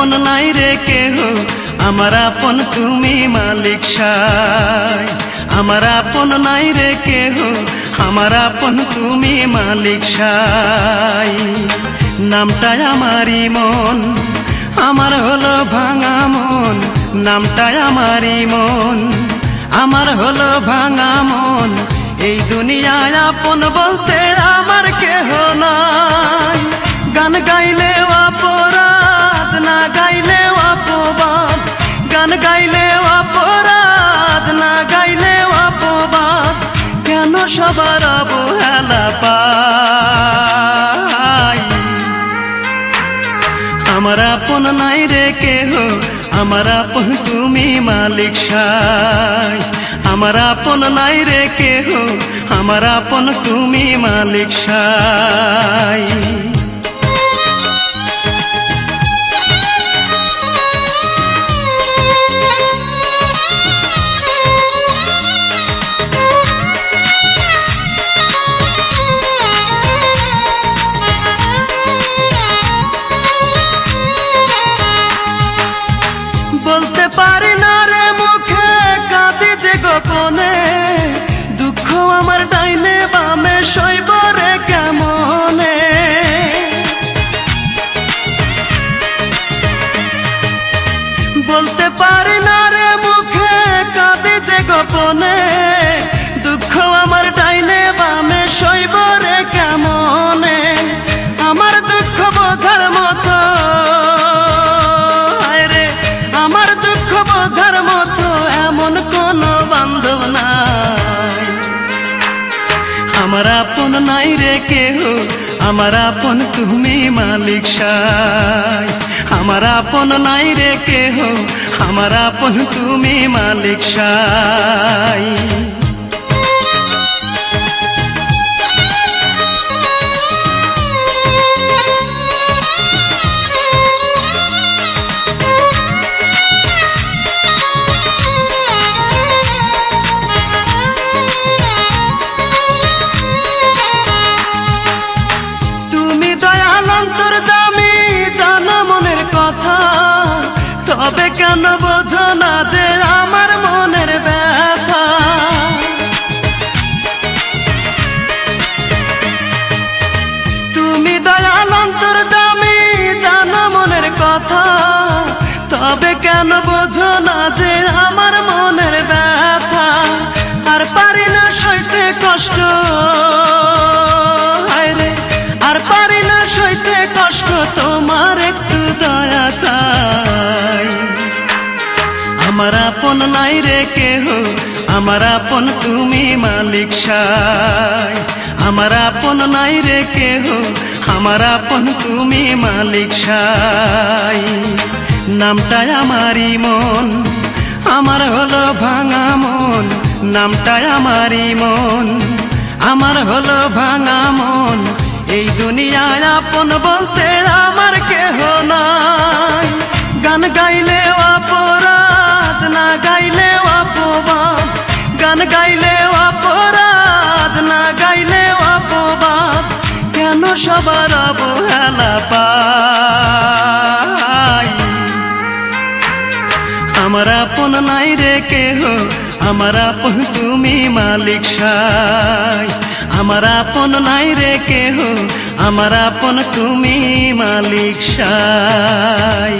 আপন নাই রে কেহ, আমার আপন তুমি মালিক সাই। আমার আপন নাই রে কেহ, আমার আপন তুমি মালিক সাই। নামটাই আমারই মন, আমার হলো ভাঙা মন। নামটাই আমারই মন, আমার হলো ভাঙা মন। এই দুনিয়ায় আপন বলতে আমার কেহ নাই। গান গাইলেও অপরাধ, না গাইলেও অপবাদ। গান গাইলেও অপরাধ, না গাইলেও অপবাদ। কেন সবার অবহেলা পাই? আমার আপন নাই রে কেহ, আমার আপন তুমি মালিক সাই। আমার আপন নাই রে কেহ, আমার আপন তুমি মালিক সাই। বলতে পারি না রে মুখে, কাঁদি যে গোপনে। দুঃখ আমার ডাইনে বামে সইব রে কেমনে। বলতে পারি না রে মুখে, কাঁদি যে গোপনে। দুঃখ আমার ডাইনে বামে সইব রে কেমনে। আমার দুঃখ বোঝার মতো, আমার দুঃখ বোঝার মতো এমন কোন বান্ধব নাই। আমার আপন নাই রে কেহ, আমার আপন তুমি মালিক সাই। আমার আপন নাই রে কেহ, আমার আপন তুমি মালিক সাই। তবে কেন বোঝো না যে আমার মনের ব্যথা? তুমি দয়াল অন্তর্যামী, জানো মনের কথা। তবে কেন বোঝো না যে আমার মনের ব্যথা? আর পারি না সইতে কষ্ট, হায়রে আর পারি না সইতে কষ্ট। তোমার একটু দয়া চাই। আমার আপন নাই রে কেহ, আমার আপন তুমি মালিক সাই। আমার আপন নাই রে কেহ, আমার আপন তুমি মালিক সাই। নামটাই আমারই মন, আমার হলো ভাঙা মন। নামটাই আমারই মন, আমার হলো ভাঙা মন। এই দুনিয়ায় আপন বলতে আমার কেহ নাই। গান গাইলেও অপরাধ, না গাইলেও অপবাদ। গান গাইলেও অপরাধ, না গাইলেও অপবাদ। কেন সবার অবহেলা পাই? আমার আপন নাই রে কেহ, আমার আপন তুমি মালিক সাই। আমার আপন নাই রে কেহ, আমার আপন তুমি মালিক সাই।